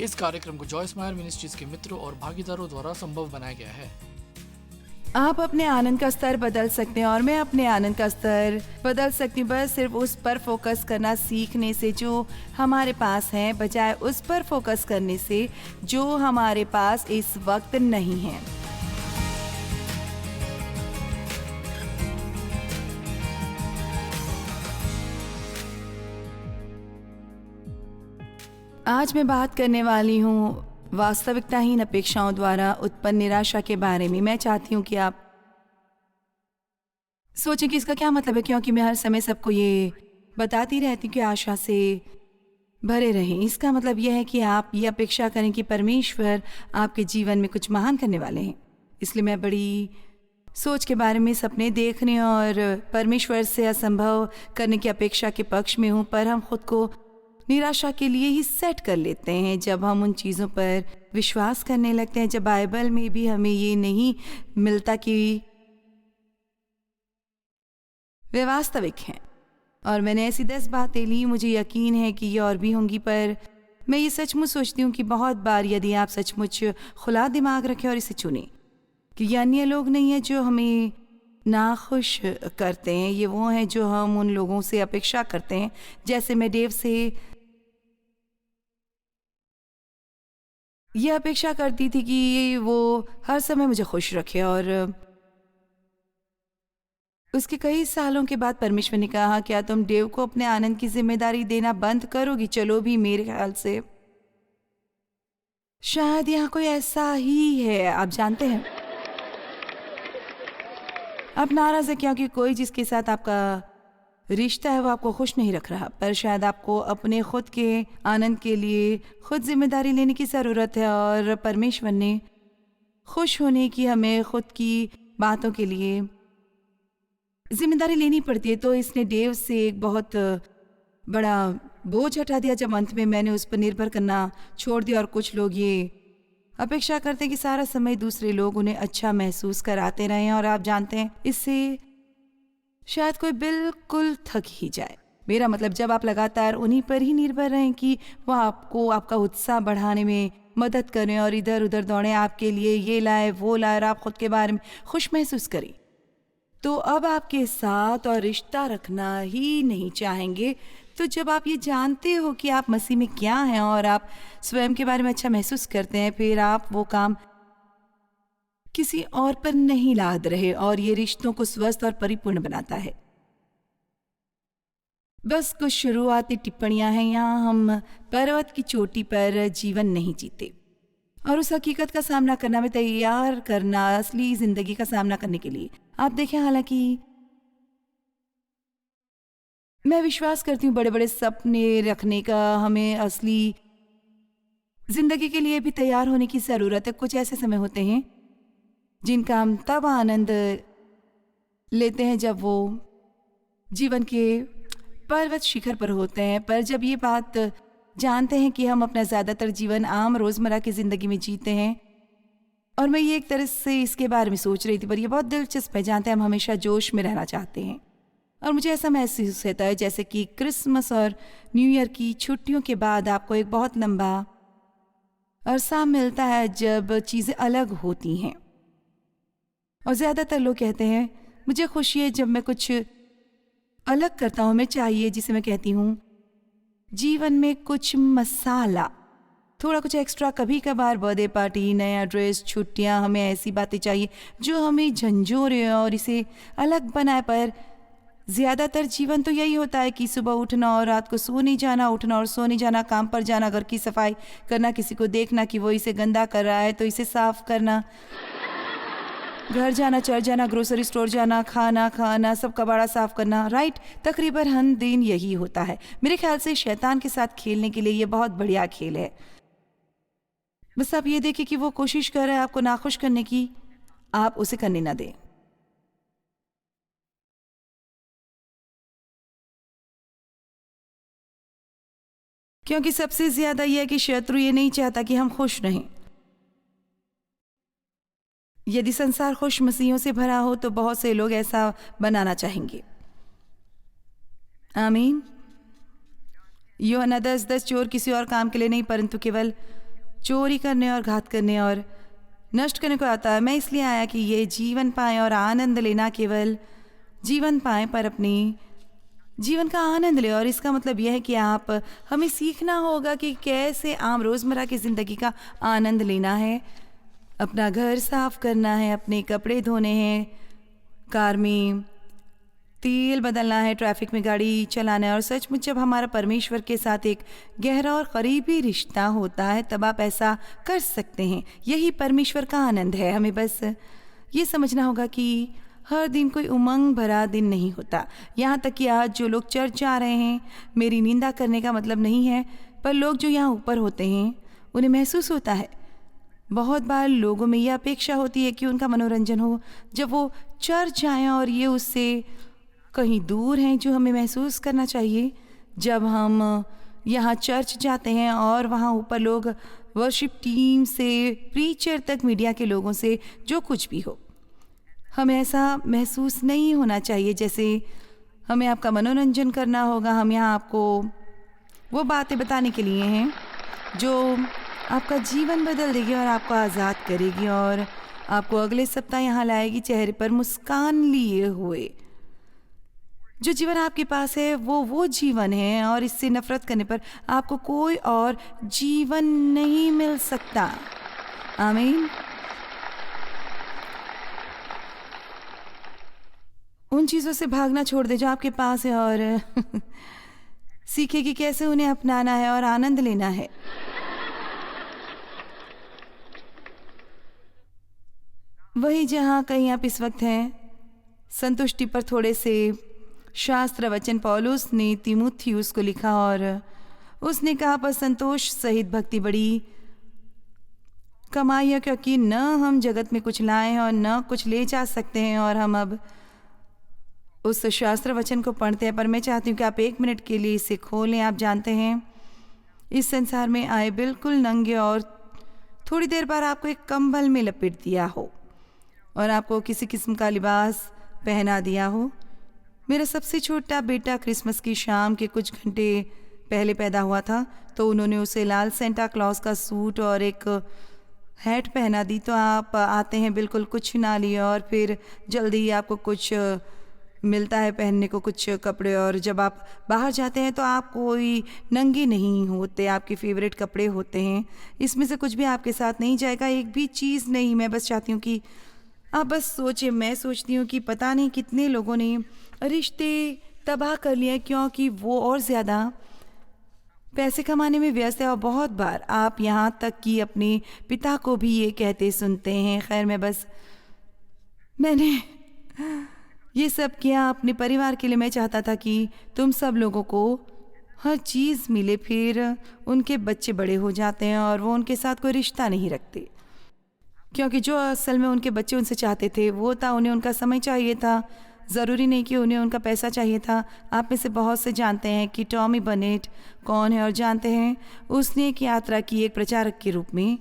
इस कार्यक्रम को जॉयस मायर मिनिस्ट्रीज के मित्रों और भागीदारों द्वारा संभव बनाया गया है। आप अपने आनंद का स्तर बदल सकते हैं और मैं अपने आनंद का स्तर बदल सकती हूँ, बस सिर्फ उस पर फोकस करना सीखने से जो हमारे पास है, बजाय उस पर फोकस करने से जो हमारे पास इस वक्त नहीं है। आज मैं बात करने वाली हूँ वास्तविकताहीन अपेक्षाओं द्वारा उत्पन्न निराशा के बारे में। मैं चाहती हूँ कि आप सोचें कि इसका क्या मतलब है, क्योंकि मैं हर समय सबको ये बताती रहती हूँ कि आशा से भरे रहें। इसका मतलब यह है कि आप ये अपेक्षा करें कि परमेश्वर आपके जीवन में कुछ महान करने वाले हैं। इसलिए मैं बड़ी सोच के बारे में सपने देखने और परमेश्वर से असंभव करने की अपेक्षा के पक्ष में हूँ, पर हम खुद को निराशा के लिए ही सेट कर लेते हैं जब हम उन चीज़ों पर विश्वास करने लगते हैं जब बाइबल में भी हमें ये नहीं मिलता कि वे वास्तविक हैं। और मैंने ऐसी 10 बातें ली, मुझे यकीन है कि ये और भी होंगी, पर मैं ये सचमुच सोचती हूँ कि बहुत बार यदि आप सचमुच खुला दिमाग रखें और इसे चुनें कि ये अन्य लोग नहीं है जो हमें नाखुश करते हैं, ये वो हैं जो हम उन लोगों से अपेक्षा करते हैं। जैसे मैं डेव से ये अपेक्षा करती थी कि वो हर समय मुझे खुश रखे, और उसके कई सालों के बाद परमेश्वर ने कहा, क्या तुम डेव को अपने आनंद की जिम्मेदारी देना बंद करोगी? चलो भी, मेरे ख्याल से शायद यहाँ कोई ऐसा ही है। आप जानते हैं, आप नाराज है क्योंकि कोई जिसके साथ आपका रिश्ता है वो आपको खुश नहीं रख रहा, पर शायद आपको अपने खुद के आनंद के लिए खुद जिम्मेदारी लेने की ज़रूरत है। और परमेश्वर ने खुश होने की हमें खुद की बातों के लिए जिम्मेदारी लेनी पड़ती है। तो इसने डेव से एक बहुत बड़ा बोझ हटा दिया जब अंत में मैंने उस पर निर्भर करना छोड़ दिया। और कुछ लोग ये अपेक्षा करते हैं कि सारा समय दूसरे लोग उन्हें अच्छा महसूस कराते रहें, और आप जानते हैं इससे शायद कोई बिल्कुल थक ही जाए। मेरा मतलब, जब आप लगातार उन्हीं पर ही निर्भर रहें कि वह आपको आपका उत्साह बढ़ाने में मदद करें और इधर उधर दौड़ें, आपके लिए ये लाए वो लाए, और आप खुद के बारे में खुश महसूस करें, तो अब आपके साथ और रिश्ता रखना ही नहीं चाहेंगे। तो जब आप ये जानते हो कि आप मसीह में क्या हैं और आप स्वयं के बारे में अच्छा महसूस करते हैं, फिर आप वो काम किसी और पर नहीं लाद रहे, और ये रिश्तों को स्वस्थ और परिपूर्ण बनाता है। बस कुछ शुरुआती टिप्पणियां हैं। यहाँ हम पर्वत की चोटी पर जीवन नहीं जीते और उस हकीकत का सामना करना में तैयार करना असली जिंदगी का सामना करने के लिए। आप देखें, हालांकि मैं विश्वास करती हूँ बड़े बड़े सपने रखने का हमें असली जिंदगी के लिए भी तैयार होने की ज़रूरत है। कुछ ऐसे समय होते हैं जिनका हम तब आनंद लेते हैं जब वो जीवन के पर्वत शिखर पर होते हैं, पर जब ये बात जानते हैं कि हम अपना ज़्यादातर जीवन आम रोज़मर्रा की ज़िंदगी में जीते हैं। और मैं ये एक तरह से इसके बारे में सोच रही थी, पर ये बहुत दिलचस्प है। जानते हैं, हम हमेशा जोश में रहना चाहते हैं, और मुझे ऐसा महसूस होता है जैसे कि क्रिसमस और न्यू ईयर की छुट्टियों के बाद आपको एक बहुत लंबा अरसा मिलता है जब चीज़ें अलग होती हैं। और ज़्यादातर लोग कहते हैं, मुझे खुशी है जब मैं कुछ अलग करता हूँ, मैं चाहिए, जिसे मैं कहती हूँ जीवन में कुछ मसाला, थोड़ा कुछ एक्स्ट्रा। कभी कभार बर्थडे पार्टी, नया ड्रेस, छुट्टियाँ, हमें ऐसी बातें चाहिए जो हमें झंझोरे और इसे अलग बनाए। पर ज़्यादातर जीवन तो यही होता है कि सुबह उठना और रात को सो नहीं जाना, उठना और सो नहीं जाना, काम पर जाना, घर की सफाई करना, किसी को देखना कि वो इसे गंदा कर रहा है तो इसे साफ करना, घर जाना, चर्च जाना, ग्रोसरी स्टोर जाना, खाना खाना, सब कबाड़ा साफ करना। राइट, तकरीबन हर दिन यही होता है। मेरे ख्याल से शैतान के साथ खेलने के लिए ये बहुत बढ़िया खेल है। बस आप ये देखें कि वो कोशिश कर रहा है आपको नाखुश करने की, आप उसे करने ना दें। क्योंकि सबसे ज्यादा यह है कि शत्रु ये नहीं चाहता कि हम खुश रहें। यदि संसार खुश मसीहों से भरा हो तो बहुत से लोग ऐसा बनाना चाहेंगे। आमीन। यूहन्ना 10:10 चोर किसी और काम के लिए नहीं परंतु केवल चोरी करने और घात करने और नष्ट करने को आता है। मैं इसलिए आया कि ये जीवन पाएं और आनंद लेना, केवल जीवन पाएं पर अपनी जीवन का आनंद ले। और इसका मतलब यह है कि हमें सीखना होगा कि कैसे आम रोज़मर्रा की ज़िंदगी का आनंद लेना है। अपना घर साफ करना है, अपने कपड़े धोने हैं, कार में तेल बदलना है, ट्रैफिक में गाड़ी चलाना है। और सचमुच जब हमारा परमेश्वर के साथ एक गहरा और करीबी रिश्ता होता है तब आप ऐसा कर सकते हैं। यही परमेश्वर का आनंद है। हमें बस ये समझना होगा कि हर दिन कोई उमंग भरा दिन नहीं होता। यहाँ तक कि आज जो लोग चर्च जा रहे हैं, मेरी निंदा करने का मतलब नहीं है, पर लोग जो यहाँ ऊपर होते हैं उन्हें महसूस होता है। बहुत बार लोगों में यह अपेक्षा होती है कि उनका मनोरंजन हो जब वो चर्च जाएं, और ये उससे कहीं दूर हैं जो हमें महसूस करना चाहिए जब हम यहाँ चर्च जाते हैं और वहाँ ऊपर लोग वर्शिप टीम से प्रीचर तक, मीडिया के लोगों से, जो कुछ भी हो, हमें ऐसा महसूस नहीं होना चाहिए जैसे हमें आपका मनोरंजन करना होगा। हम यहाँ आपको वो बातें बताने के लिए हैं जो आपका जीवन बदल देगी और आपको आज़ाद करेगी और आपको अगले सप्ताह यहाँ लाएगी चेहरे पर मुस्कान लिए हुए। जो जीवन आपके पास है वो जीवन है, और इससे नफरत करने पर आपको कोई और जीवन नहीं मिल सकता। आमीन। उन चीज़ों से भागना छोड़ दे जो आपके पास है और सीखे कि कैसे उन्हें अपनाना है और आनंद लेना है। वही जहाँ कहीं आप इस वक्त हैं, संतुष्टि पर थोड़े से शास्त्र वचन पौलुस ने तीमुथियुस को लिखा और उसने कहा, पर संतोष सहित भक्ति बड़ी कमाई है, क्योंकि न हम जगत में कुछ लाए हैं और न कुछ ले जा सकते हैं। और हम अब उस शास्त्र वचन को पढ़ते हैं, पर मैं चाहती हूँ कि आप 1 मिनट के लिए इसे खोलें। आप जानते हैं, इस संसार में आए बिल्कुल नंगे और थोड़ी देर बाद आपको एक कंबल में लपेट दिया हो और आपको किसी किस्म का लिबास पहना दिया हो। मेरा सबसे छोटा बेटा क्रिसमस की शाम के कुछ घंटे पहले पैदा हुआ था, तो उन्होंने उसे लाल सेंटा क्लॉज का सूट और एक हैट पहना दी। तो आप आते हैं बिल्कुल कुछ ना लिए और फिर जल्दी ही आपको कुछ मिलता है पहनने को, कुछ कपड़े, और जब आप बाहर जाते हैं तो आप कोई नंगे नहीं होते, आपके फेवरेट कपड़े होते हैं। इसमें से कुछ भी आपके साथ नहीं जाएगा, एक भी चीज़ नहीं। मैं बस चाहती हूँ कि आप बस सोचें। मैं सोचती हूँ कि पता नहीं कितने लोगों ने रिश्ते तबाह कर लिए क्योंकि वो और ज़्यादा पैसे कमाने में व्यस्त है। और बहुत बार आप यहाँ तक कि अपने पिता को भी ये कहते सुनते हैं। खैर, मैंने ये सब किया अपने परिवार के लिए। मैं चाहता था कि तुम सब लोगों को हर चीज़ मिले। फिर उनके बच्चे बड़े हो जाते हैं और वो उनके साथ कोई रिश्ता नहीं रखते, क्योंकि जो असल में उनके बच्चे उनसे चाहते थे वो था, उन्हें उनका समय चाहिए था। ज़रूरी नहीं कि उन्हें उनका पैसा चाहिए था। आप में से बहुत से जानते हैं कि टॉमी बनेट कौन है, और जानते हैं उसने एक यात्रा की एक प्रचारक के रूप में।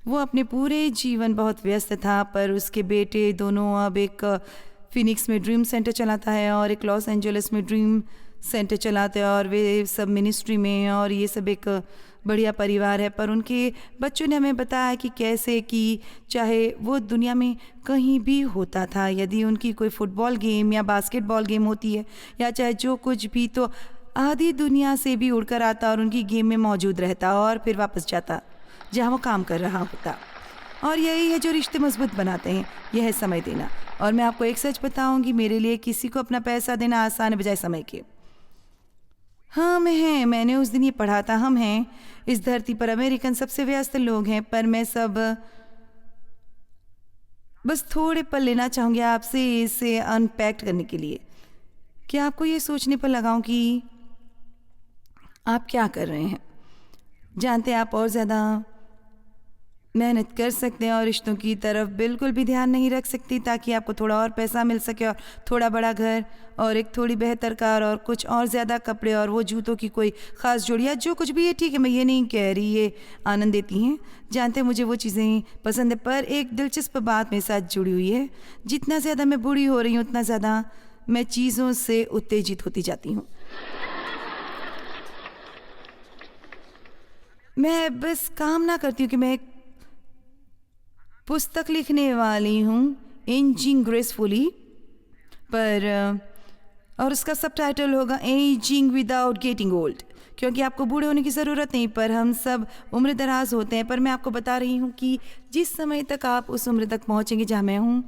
वो अपने पूरे जीवन बहुत व्यस्त था, पर उसके बेटे दोनों अब एक फिनिक्स में ड्रीम सेंटर चलाता है और एक लॉस एंजलिस में ड्रीम सेंटर चलाते हैं, और वे सब मिनिस्ट्री में हैं और ये सब एक बढ़िया परिवार है। पर उनके बच्चों ने हमें बताया कि कैसे कि चाहे वो दुनिया में कहीं भी होता था, यदि उनकी कोई फुटबॉल गेम या बास्केटबॉल गेम होती है या चाहे जो कुछ भी, तो आधी दुनिया से भी उड़कर आता और उनकी गेम में मौजूद रहता और फिर वापस जाता जहाँ वो काम कर रहा होता। और यही है जो रिश्ते मजबूत बनाते हैं, यह है समय देना। और मैं आपको एक सच बताऊंगी, मेरे लिए किसी को अपना पैसा देना आसान है बजाय समय के। हम हैं, मैंने उस दिन ये पढ़ा था, हम हैं इस धरती पर अमेरिकन सबसे व्यस्त लोग हैं। पर मैं सब बस थोड़े पल लेना चाहूँगी आपसे इसे अनपैक करने के लिए, कि आपको ये सोचने पर लगाऊं कि आप क्या कर रहे हैं। जानते हैं, आप और ज़्यादा मेहनत कर सकते हैं और रिश्तों की तरफ बिल्कुल भी ध्यान नहीं रख सकती, ताकि आपको थोड़ा और पैसा मिल सके और थोड़ा बड़ा घर और एक थोड़ी बेहतर कार और कुछ और ज़्यादा कपड़े और वो जूतों की कोई ख़ास जोड़ी या जो कुछ भी है। ठीक है, मैं ये नहीं कह रही ये आनंद देती हैं। जानते हैं, मुझे वो चीज़ें पसंद है, पर एक दिलचस्प बात मेरे साथ जुड़ी हुई है। जितना ज़्यादा मैं बूढ़ी हो रही हूँ उतना ज़्यादा मैं चीज़ों से उत्तेजित होती जाती हूँ। मैं बस कामना करती हूँ कि मैं एक पुस्तक लिखने वाली हूँ, एजिंग ग्रेसफुली, पर और उसका सबटाइटल होगा एजिंग विदाउट गेटिंग ओल्ड, क्योंकि आपको बूढ़े होने की ज़रूरत नहीं, पर हम सब उम्र दराज होते हैं। पर मैं आपको बता रही हूँ कि जिस समय तक आप उस उम्र तक पहुँचेंगे जहाँ मैं हूँ,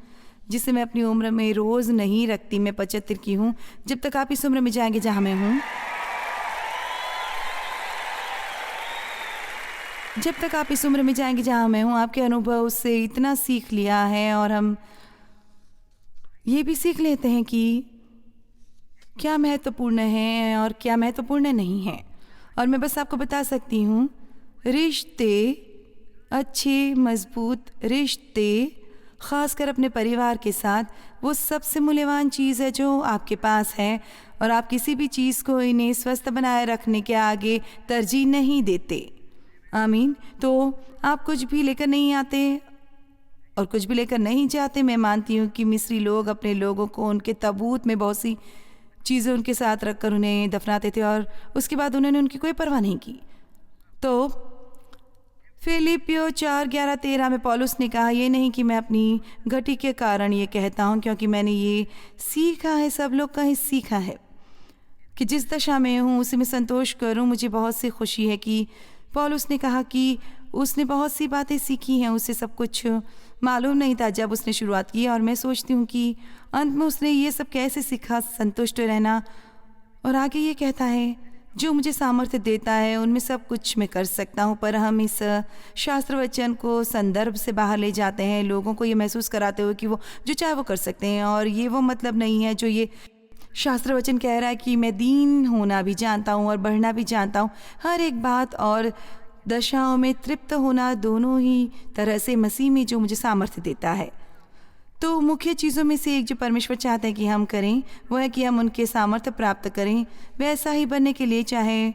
जिसे मैं अपनी उम्र में रोज़ नहीं रखती, मैं 75 की हूँ, जब तक आप इस उम्र में जाएंगे जहाँ मैं हूँ, जब तक आप इस उम्र में जाएंगे जहाँ मैं हूँ, आपके अनुभव से इतना सीख लिया है, और हम ये भी सीख लेते हैं कि क्या महत्वपूर्ण है और क्या महत्वपूर्ण नहीं है। और मैं बस आपको बता सकती हूँ, रिश्ते, अच्छे मजबूत रिश्ते, ख़ासकर अपने परिवार के साथ, वो सबसे मूल्यवान चीज़ है जो आपके पास है, और आप किसी भी चीज़ को इन्हें स्वस्थ बनाए रखने के आगे तरजीह नहीं देते। आमीन। तो आप कुछ भी लेकर नहीं आते और कुछ भी लेकर नहीं जाते। मैं मानती हूँ कि मिस्री लोग अपने लोगों को उनके ताबूत में बहुत सी चीज़ें उनके साथ रखकर उन्हें दफनाते थे, और उसके बाद उन्होंने उनकी कोई परवाह नहीं की। तो फिलिपियो 4:11-13 में पौलुस ने कहा, ये नहीं कि मैं अपनी घटी के कारण ये कहता हूँ, क्योंकि मैंने ये सीखा है, सब लोग का ही सीखा है, कि जिस दशा में हूँ उसी में संतोष करूँ। मुझे बहुत सी खुशी है कि पौलुस ने कहा कि उसने बहुत सी बातें सीखी हैं, उसे सब कुछ मालूम नहीं था जब उसने शुरुआत की, और मैं सोचती हूँ कि अंत में उसने ये सब कैसे सीखा, संतुष्ट रहना। और आगे ये कहता है, जो मुझे सामर्थ्य देता है उनमें सब कुछ मैं कर सकता हूँ। पर हम इस शास्त्र वचन को संदर्भ से बाहर ले जाते हैं, लोगों को ये महसूस कराते हुए कि वो जो चाहे वो कर सकते हैं, और ये वो मतलब नहीं है जो ये शास्त्र वचन कह रहा है कि मैं दीन होना भी जानता हूँ और बढ़ना भी जानता हूँ, हर एक बात और दशाओं में तृप्त होना, दोनों ही तरह से मसीह में जो मुझे सामर्थ्य देता है। तो मुख्य चीज़ों में से एक जो परमेश्वर चाहते हैं कि हम करें, वो है कि हम उनके सामर्थ्य प्राप्त करें, वैसा ही बनने के लिए, चाहे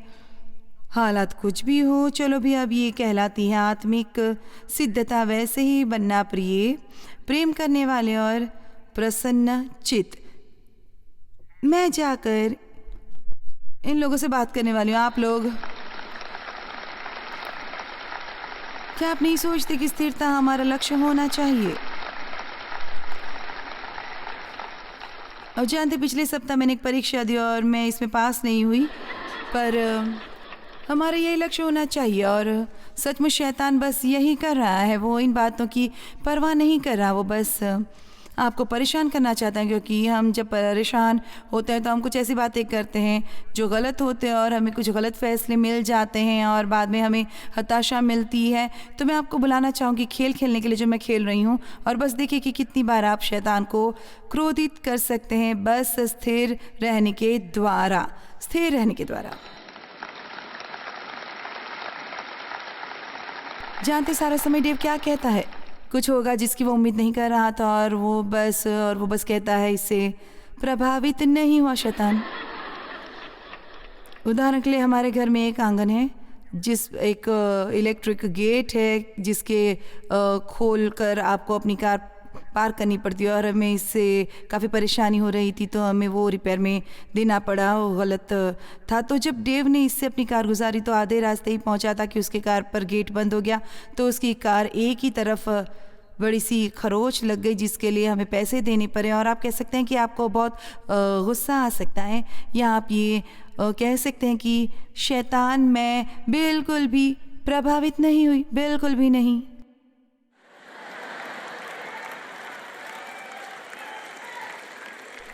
हालात कुछ भी हो। चलो भी अब ये कहलाती है आत्मिक सिद्धता, वैसे ही बनना, प्रिय, प्रेम करने वाले और प्रसन्न चित्त। मैं जाकर इन लोगों से बात करने वाली हूँ। आप लोग क्या आप नहीं सोचते कि स्थिरता हमारा लक्ष्य होना चाहिए? और जानते, पिछले सप्ताह मैंने एक परीक्षा दी और मैं इसमें पास नहीं हुई, पर हमारा यही लक्ष्य होना चाहिए। और सचमुच शैतान बस यही कर रहा है, वो इन बातों की परवाह नहीं कर रहा, वो बस आपको परेशान करना चाहता है, क्योंकि हम जब परेशान होते हैं तो हम कुछ ऐसी बातें करते हैं जो गलत होते हैं, और हमें कुछ गलत फैसले मिल जाते हैं, और बाद में हमें हताशा मिलती है। तो मैं आपको बुलाना चाहूँगी खेल खेलने के लिए जो मैं खेल रही हूँ, और बस देखिए कि कितनी बार आप शैतान को क्रोधित कर सकते हैं, बस स्थिर रहने के द्वारा, स्थिर रहने के द्वारा। जानते, सारा समय डेव क्या कहता है, कुछ होगा जिसकी वो उम्मीद नहीं कर रहा था, और वो बस कहता है, इससे प्रभावित नहीं हुआ शैतान। उदाहरण के लिए हमारे घर में एक आंगन है, एक इलेक्ट्रिक गेट है जिसके खोल कर आपको अपनी कार पार करनी पड़ती है, और हमें इससे काफ़ी परेशानी हो रही थी, तो हमें वो रिपेयर में देना पड़ा, वो गलत था। तो जब डेव ने इससे अपनी कार गुजारी तो आधे रास्ते ही पहुंचा था कि उसकी कार पर गेट बंद हो गया, तो उसकी कार एक ही तरफ बड़ी सी खरोच लग गई, जिसके लिए हमें पैसे देने पड़े। और आप कह सकते हैं कि आपको बहुत गुस्सा आ सकता है, या आप ये कह सकते हैं कि शैतान, मैं बिल्कुल भी प्रभावित नहीं हुई, बिल्कुल भी नहीं।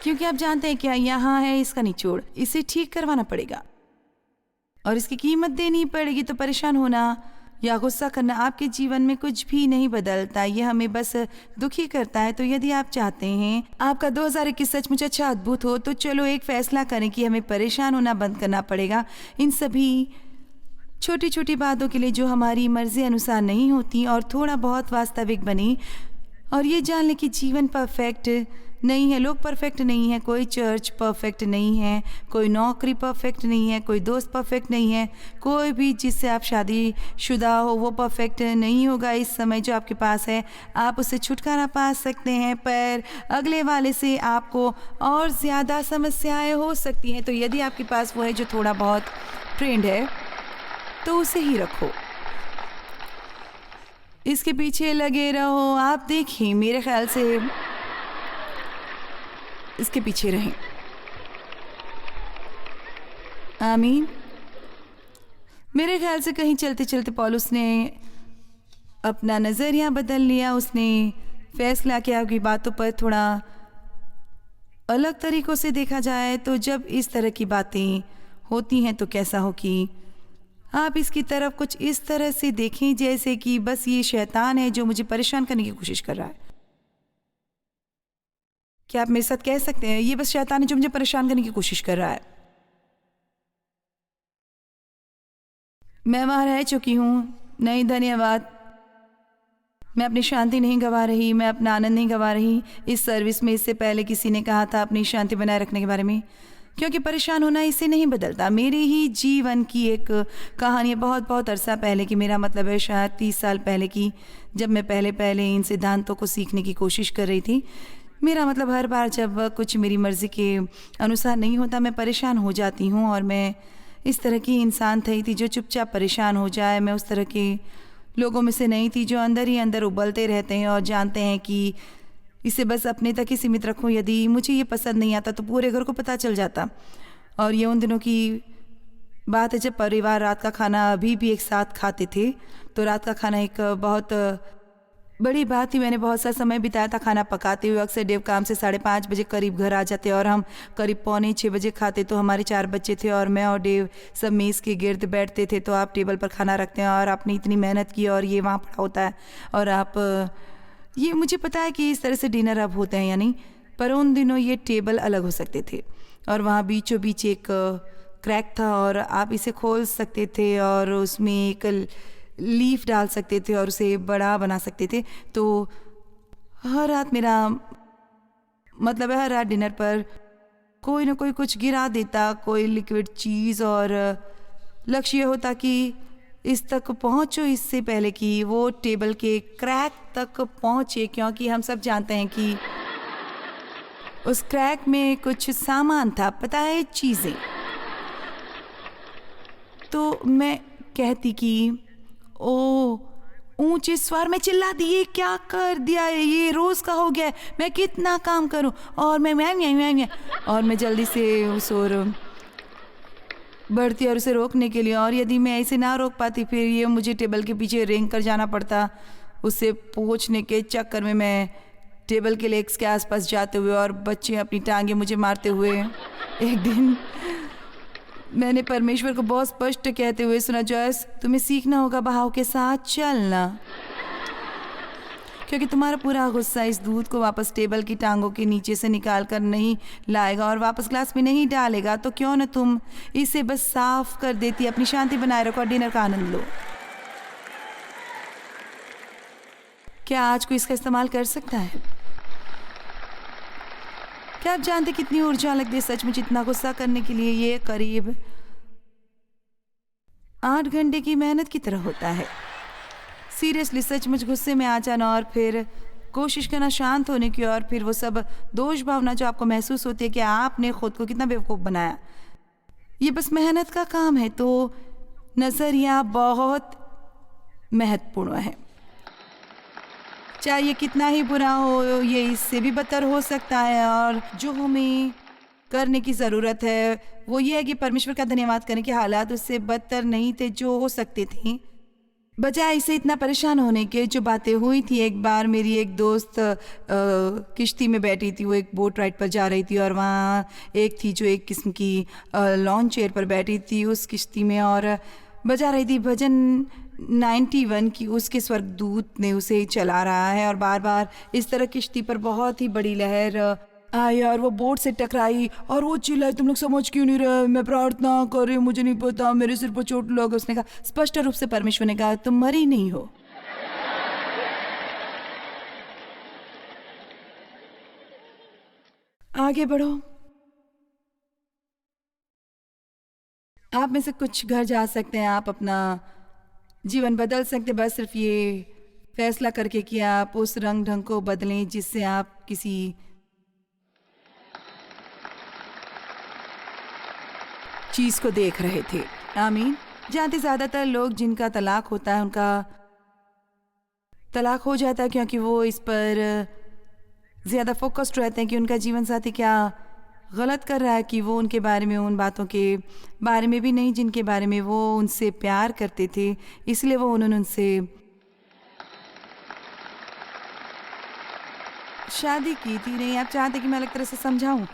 क्योंकि आप जानते हैं क्या, यहाँ है इसका निचोड़, इसे ठीक करवाना पड़ेगा और इसकी कीमत देनी पड़ेगी। तो परेशान होना या गुस्सा करना आपके जीवन में कुछ भी नहीं बदलता, ये हमें बस दुखी करता है। तो यदि आप चाहते हैं आपका 2021 सचमुच अच्छा अद्भुत हो, तो चलो एक फैसला करें कि हमें परेशान होना बंद करना पड़ेगा इन सभी छोटी छोटी बातों के लिए जो हमारी मर्जी अनुसार नहीं होती, और थोड़ा बहुत वास्तविक बने, और ये जान लें कि जीवन परफेक्ट नहीं है, लोग परफेक्ट नहीं है, कोई चर्च परफेक्ट नहीं है, कोई नौकरी परफेक्ट नहीं है, कोई दोस्त परफेक्ट नहीं है, कोई भी जिससे आप शादीशुदा हो वो परफेक्ट नहीं होगा। इस समय जो आपके पास है आप उससे छुटकारा पा सकते हैं, पर अगले वाले से आपको और ज़्यादा समस्याएं हो सकती हैं। तो यदि आपके पास वो है जो थोड़ा बहुत ट्रेंड है, तो उसे ही रखो। इसके पीछे लगे रहो। आप देखिए, मेरे ख्याल से इसके पीछे रहें। आमीन। मेरे ख्याल से कहीं चलते चलते पौलुस ने अपना नज़रिया बदल लिया। उसने फैसला किया कि बातों पर थोड़ा अलग तरीक़ों से देखा जाए। तो जब इस तरह की बातें होती हैं तो कैसा हो कि आप इसकी तरफ कुछ इस तरह से देखें जैसे कि बस ये शैतान है जो मुझे परेशान करने की कोशिश कर रहा है। क्या आप मेरे साथ कह सकते हैं, ये बस शैतान है जो मुझे परेशान करने की कोशिश कर रहा है। मैं वहाँ रह चुकी हूँ। नहीं, धन्यवाद। मैं अपनी शांति नहीं गंवा रही, मैं अपना आनंद नहीं गंवा रही। इस सर्विस में इससे पहले किसी ने कहा था अपनी शांति बनाए रखने के बारे में, क्योंकि परेशान होना इसे नहीं बदलता। मेरे ही जीवन की एक कहानी है बहुत बहुत अरसा पहले की, मेरा मतलब है शायद 30 साल पहले की, जब मैं पहले इन सिद्धांतों को सीखने की कोशिश कर रही थी। मेरा मतलब हर बार जब कुछ मेरी मर्ज़ी के अनुसार नहीं होता मैं परेशान हो जाती हूँ, और मैं इस तरह की इंसान थी जो चुपचाप परेशान हो जाए। मैं उस तरह के लोगों में से नहीं थी जो अंदर ही अंदर उबलते रहते हैं और जानते हैं कि इसे बस अपने तक ही सीमित रखूं। यदि मुझे ये पसंद नहीं आता तो पूरे घर को पता चल जाता। और ये उन दिनों की बात है जब परिवार रात का खाना अभी भी एक साथ खाते थे। तो रात का खाना एक बहुत बड़ी बात थी। मैंने बहुत सा समय बिताया था खाना पकाते हुए। अक्सर देव काम से 5:30 बजे करीब घर आ जाते और हम करीब 5:45 बजे खाते। तो हमारे 4 बच्चे थे और मैं और देव सब मेज़ के गिर्द बैठते थे। तो आप टेबल पर खाना रखते हैं और आपने इतनी मेहनत की और ये वहाँ पड़ा होता है, और आप ये मुझे पता है कि इस तरह से डिनर अब होते हैं या नहीं, पर उन दिनों ये टेबल अलग हो सकते थे। और वहाँ बीचों बीच एक क्रैक था और आप इसे खोल सकते थे और उसमें एक लीफ डाल सकते थे और उसे बड़ा बना सकते थे। तो हर रात मेरा मतलब है हर रात डिनर पर कोई ना कोई कुछ गिरा देता, कोई लिक्विड चीज़, और लक्ष्य होता कि इस तक पहुंचो इससे पहले कि वो टेबल के क्रैक तक पहुंचे, क्योंकि हम सब जानते हैं कि उस क्रैक में कुछ सामान था, पता है, चीज़ें। तो मैं कहती कि ओ, ऊंचे स्वर में चिल्ला दिए, क्या कर दिया है, ये रोज़ का हो गया है, मैं कितना काम करूं, और मैं और मैं जल्दी से उस ओर बढ़ती और उसे रोकने के लिए। और यदि मैं इसे ना रोक पाती फिर ये मुझे टेबल के पीछे रेंग कर जाना पड़ता। उसे पोंछने के चक्कर में मैं टेबल के लेग्स के आसपास जाते हुए और बच्चे अपनी टांगे मुझे मारते हुए। एक दिन मैंने परमेश्वर को बहुत स्पष्ट कहते हुए सुना, जॉयस तुम्हें सीखना होगा बहाव के साथ चलना, क्योंकि तुम्हारा पूरा गुस्सा इस दूध को वापस टेबल की टांगों के नीचे से निकाल कर नहीं लाएगा और वापस ग्लास में नहीं डालेगा। तो क्यों न तुम इसे बस साफ कर देती, अपनी शांति बनाए रखो और डिनर का आनंद लो। क्या आज कोई इसका इस्तेमाल कर सकता है? क्या आप जानते कितनी ऊर्जा लगती है सचमुच इतना गुस्सा करने के लिए? ये करीब 8 घंटे की मेहनत की तरह होता है। सीरियसली, सचमुच गुस्से में आ जाना और फिर कोशिश करना शांत होने की, और फिर वो सब दोष भावना जो आपको महसूस होती है कि आपने खुद को कितना बेवकूफ़ बनाया, ये बस मेहनत का काम है। तो नज़रिया बहुत महत्वपूर्ण है। चाहे ये कितना ही बुरा हो, ये इससे भी बदतर हो सकता है। और जो हमें करने की ज़रूरत है वो ये है कि परमेश्वर का धन्यवाद करें कि हालात उससे बदतर नहीं थे जो हो सकते थे, बजाय इसे इतना परेशान होने के जो बातें हुई थी। एक बार मेरी एक दोस्त किश्ती में बैठी थी, वो एक बोट राइड पर जा रही थी और वहाँ एक थी जो एक किस्म की लॉन चेयर पर बैठी थी उस किश्ती में और बजा रही थी भजन 91 की। उसके स्वर्गदूत ने उसे चला रहा है और बार बार इस तरह किश्ती पर बहुत ही बड़ी लहर आई और वो बोट से टकराई और वो चिल्लाई, तुम लोग समझ क्यों नहीं रहे, मैं प्रार्थना कर रही हूँ, मुझे नहीं पता, मेरे सिर पर चोट लगा। उसने कहा, स्पष्ट रूप से परमेश्वर ने कहा, तुम मरी नहीं हो। आगे बढ़ो। आप में से कुछ घर जा सकते हैं, आप अपना जीवन बदल सकते, बस सिर्फ ये फैसला करके कि आप उस रंग ढंग को बदलें जिससे आप किसी चीज़ को देख रहे थे। आमीन। जानते ज़्यादातर लोग जिनका तलाक होता है उनका तलाक हो जाता है क्योंकि वो इस पर ज़्यादा फोकस्ड रहते हैं कि उनका जीवन साथी क्या गलत कर रहा है, कि वो उनके बारे में, उन बातों के बारे में भी नहीं जिनके बारे में वो उनसे प्यार करते थे, इसलिए वो उन्होंने उनसे शादी की थी। नहीं, आप चाहते कि मैं अलग तरह से समझाऊं?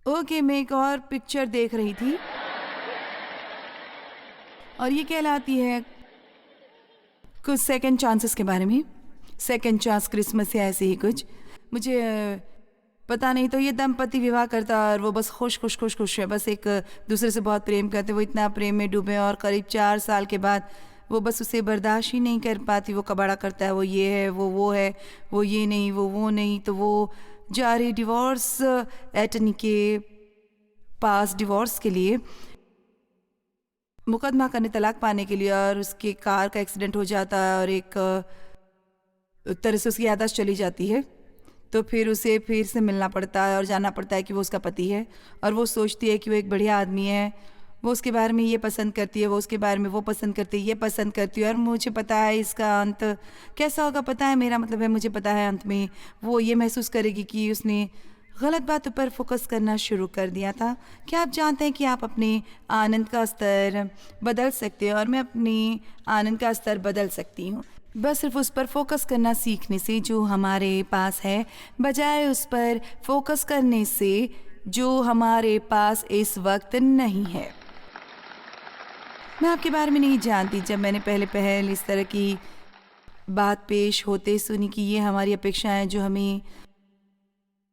ओके, मैं एक और पिक्चर देख रही थी और ये कहलाती है कुछ सेकंड चांसेस के बारे में। सेकंड चांस क्रिसमस या ऐसे ही कुछ, मुझे पता नहीं। तो ये दंपति विवाह करता और वो बस खुश खुश खुश खुश है, बस एक दूसरे से बहुत प्रेम करते, वो इतना प्रेम में डूबे और करीब 4 साल के बाद वो बस उसे बर्दाश्त ही नहीं कर पाती। वो कबाड़ा करता है, वो ये है, वो है, वो ये नहीं, वो नहीं। तो वो जा रही डिवोर्स एटर्नी के पास डिवोर्स के लिए, मुकदमा करने, तलाक पाने के लिए। और उसके कार का एक्सीडेंट हो जाता है और एक तरह से उसकी याददाश्त चली जाती है। तो फिर उसे फिर से मिलना पड़ता है और जानना पड़ता है कि वो उसका पति है। और वो सोचती है कि वो एक बढ़िया आदमी है, वो उसके बारे में ये पसंद करती है, वो उसके बारे में वो पसंद करती है, ये पसंद करती है। और मुझे पता है इसका अंत कैसा होगा, पता है, मेरा मतलब है मुझे पता है अंत में वो ये महसूस करेगी कि उसने गलत बातों पर फोकस करना शुरू कर दिया था। क्या आप जानते हैं कि आप अपने आनंद का स्तर बदल सकते हैं? और मैं अपने आनंद का स्तर बदल सकती हूँ बस सिर्फ उस पर फोकस करना सीखने से जो हमारे पास है, बजाय उस पर फोकस करने से जो हमारे पास इस वक्त नहीं है। मैं आपके बारे में नहीं जानती। जब मैंने पहल इस तरह की बात पेश होते सुनी कि ये हमारी अपेक्षाएं जो हमें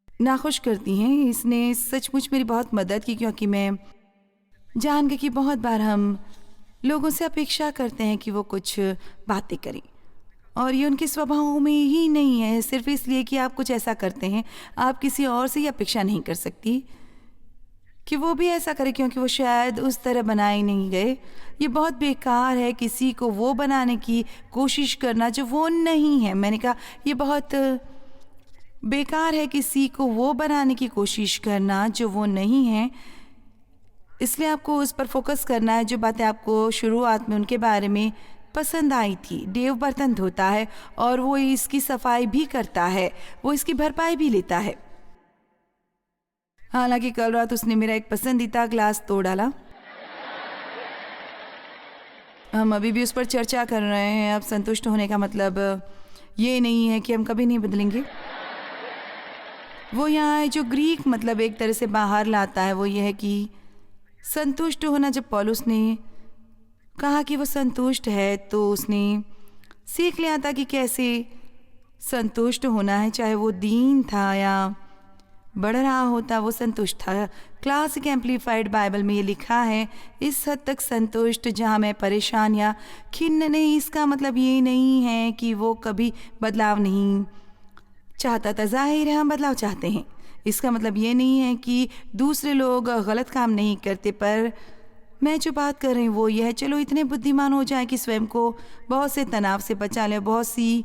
नाखुश करती हैं, इसने सचमुच मेरी बहुत मदद की, क्योंकि मैं जान गई कि बहुत बार हम लोगों से अपेक्षा करते हैं कि वो कुछ बातें करें और ये उनके स्वभाव में ही नहीं है। सिर्फ इसलिए कि आप कुछ ऐसा करते हैं, आप किसी और से ये अपेक्षा नहीं कर सकती कि वो भी ऐसा करे, क्योंकि वो शायद उस तरह बनाए नहीं गए। ये बहुत बेकार है किसी को वो बनाने की कोशिश करना जो वो नहीं है। मैंने कहा ये बहुत बेकार है किसी को वो बनाने की कोशिश करना जो वो नहीं है। इसलिए आपको उस पर फोकस करना है जो बातें आपको शुरुआत में उनके बारे में पसंद आई थी। डेव बर्तन धोता है और वो इसकी सफाई भी करता है, वो इसकी भरपाई भी लेता है। हालांकि कल रात उसने मेरा एक पसंदीदा ग्लास तोड़ डाला। हम अभी भी उस पर चर्चा कर रहे हैं। अब संतुष्ट होने का मतलब ये नहीं है कि हम कभी नहीं बदलेंगे। वो यहाँ जो ग्रीक मतलब एक तरह से बाहर लाता है वो ये है कि संतुष्ट होना। जब पौलुस ने कहा कि वो संतुष्ट है तो उसने सीख लिया था कि कैसे संतुष्ट होना है, चाहे वो दीन था या बढ़ रहा होता, वो संतुष्ट था। क्लासिक एम्प्लीफाइड बाइबल में ये लिखा है, इस हद तक संतुष्ट जहाँ मैं परेशान या खिन्न नहीं। इसका मतलब ये नहीं है कि वो कभी बदलाव नहीं चाहता था। जाहिर है हम बदलाव चाहते हैं। इसका मतलब ये नहीं है कि दूसरे लोग गलत काम नहीं करते, पर मैं जो बात कर रही हूँ वो ये है, चलो इतने बुद्धिमान हो जाए कि स्वयं को बहुत से तनाव से बचा लें, बहुत सी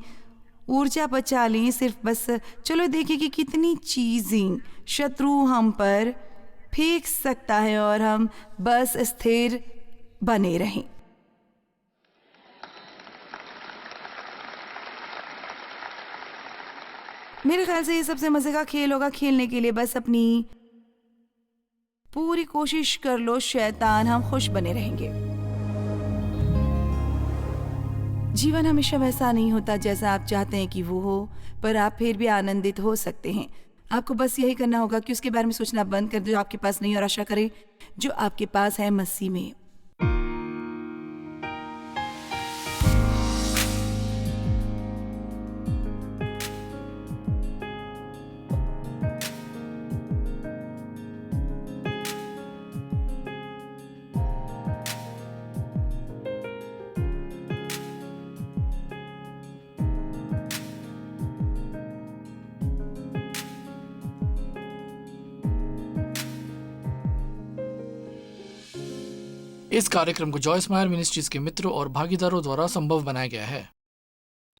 ऊर्जा बचा लें। सिर्फ बस चलो देखिए कि कितनी चीज़ें शत्रु हम पर फेंक सकता है और हम बस स्थिर बने रहें। मेरे ख्याल से ये सबसे मज़े का खेल होगा खेलने के लिए। बस अपनी पूरी कोशिश कर लो शैतान, हम खुश बने रहेंगे। जीवन हमेशा वैसा नहीं होता जैसा आप चाहते हैं कि वो हो, पर आप फिर भी आनंदित हो सकते हैं। आपको बस यही करना होगा कि उसके बारे में सोचना बंद कर दो जो आपके पास नहीं, और आशा करें जो आपके पास है मसीह में। इस कार्यक्रम को जॉयस मायर मिनिस्ट्रीज के मित्रों और भागीदारों द्वारा संभव बनाया गया है।